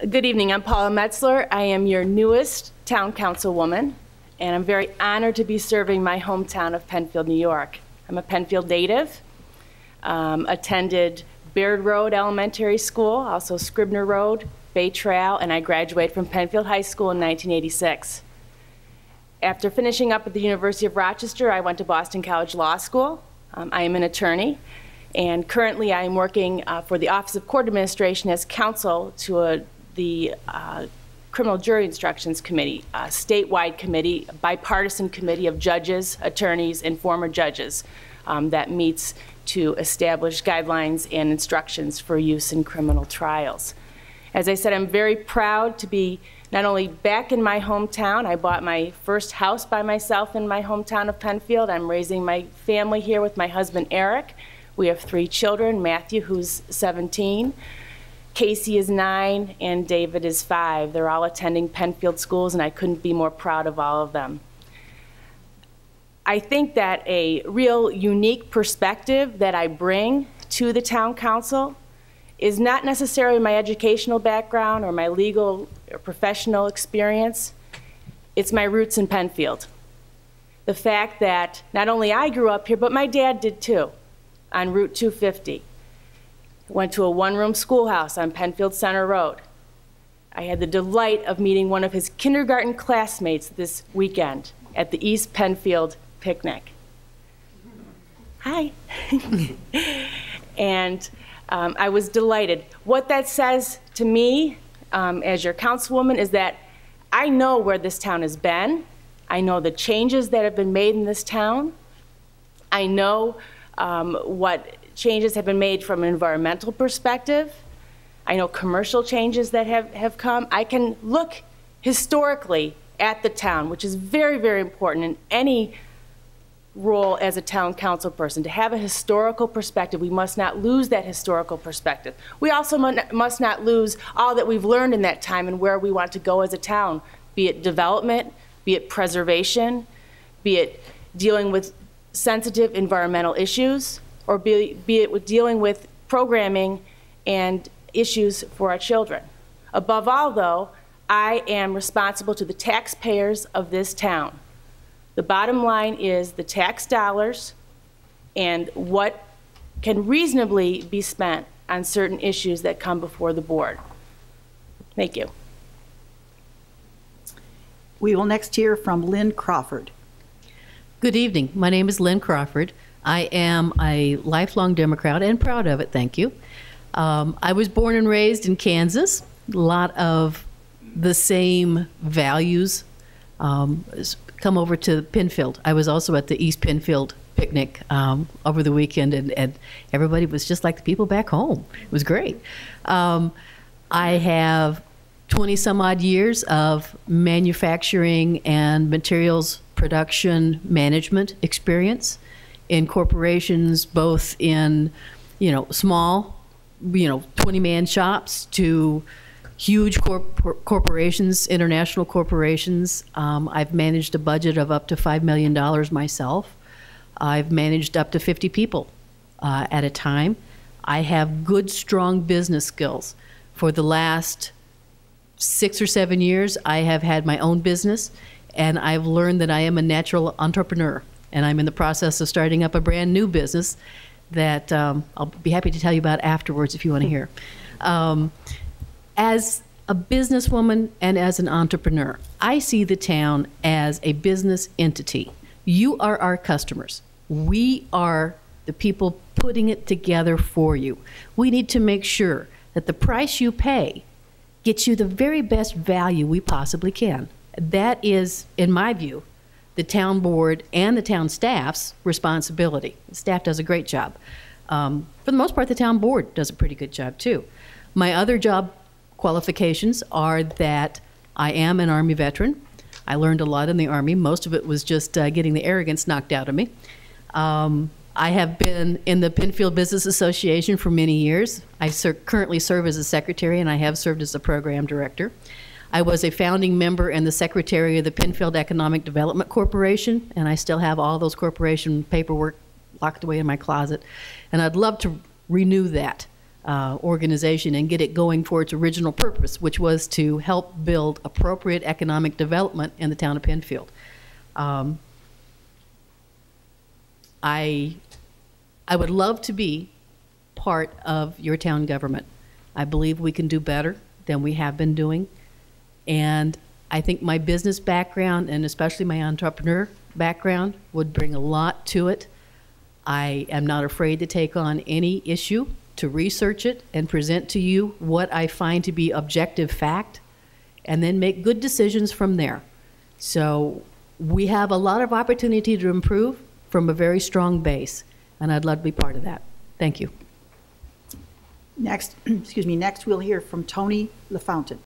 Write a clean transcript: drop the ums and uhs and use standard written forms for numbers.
Good evening. I'm Paula Metzler. I am your newest town councilwoman, and I'm very honored to be serving my hometown of Penfield, New York. I'm a Penfield native, attended Baird Road Elementary School, also Scribner Road, Bay Trail, and I graduated from Penfield High School in 1986. After finishing up at the University of Rochester, I went to Boston College Law School. I am an attorney, and currently I am working for the Office of Court Administration as counsel to the Criminal Jury Instructions Committee, a statewide committee, a bipartisan committee of judges, attorneys, and former judges that meets to establish guidelines and instructions for use in criminal trials. As I said, I'm very proud to be not only back in my hometown. I bought my first house by myself in my hometown of Penfield. I'm raising my family here with my husband, Eric. We have 3 children, Matthew, who's 17, Casey is 9, and David is 5. They're all attending Penfield schools, and I couldn't be more proud of all of them. I think that a real unique perspective that I bring to the town council is not necessarily my educational background or my legal or professional experience. It's my roots in Penfield. The fact that not only I grew up here, but my dad did too, on Route 250. Went to a one-room schoolhouse on Penfield Center Road. I had the delight of meeting one of his kindergarten classmates this weekend at the East Penfield picnic. Hi. And I was delighted. What that says to me as your councilwoman is that I know where this town has been. I know the changes that have been made in this town. I know what changes have been made from an environmental perspective. I know commercial changes that have come. I can look historically at the town, which is very, very important in any role as a town council person, to have a historical perspective. We must not lose that historical perspective. We also must not lose all that we've learned in that time and where we want to go as a town, be it development, be it preservation, be it dealing with sensitive environmental issues, or be it with dealing with programming and issues for our children. Above all, though, I am responsible to the taxpayers of this town. The bottom line is the tax dollars and what can reasonably be spent on certain issues that come before the board. Thank you. We will next hear from Lynn Crawford. Good evening. My name is Lynn Crawford. I am a lifelong Democrat and proud of it, thank you. I was born and raised in Kansas. A lot of the same values come over to Penfield. I was also at the East Penfield picnic over the weekend, and everybody was just like the people back home. It was great. I have 20 some odd years of manufacturing and materials production management experience in corporations, both in, small, 20-man shops to huge corporations, international corporations. I've managed a budget of up to $5 million myself. I've managed up to 50 people at a time. I have good, strong business skills. For the last 6 or 7 years, I have had my own business, and I've learned that I am a natural entrepreneur, and I'm in the process of starting up a brand new business that I'll be happy to tell you about afterwards if you want to hear. As a businesswoman and as an entrepreneur, I see the town as a business entity. You are our customers. We are the people putting it together for you. We need to make sure that the price you pay gets you the very best value we possibly can. That is, in my view, the town board and the town staff's responsibility. The staff does a great job. For the most part, the town board does a pretty good job too. My other job qualifications are that I am an Army veteran. I learned a lot in the Army. Most of it was just getting the arrogance knocked out of me. I have been in the Penfield Business Association for many years. I currently serve as a secretary, and I have served as a program director. I was a founding member and the secretary of the Penfield Economic Development Corporation, and I still have all those corporation paperwork locked away in my closet. And I'd love to renew that organization and get it going for its original purpose, which was to help build appropriate economic development in the town of Penfield. I would love to be part of your town government. I believe we can do better than we have been doing. And I think my business background, and especially my entrepreneur background, would bring a lot to it. I am not afraid to take on any issue, to research it, and present to you what I find to be objective fact, and then make good decisions from there. So we have a lot of opportunity to improve from a very strong base, and I'd love to be part of that. Thank you. Next, excuse me, next we'll hear from Tony LaFountain.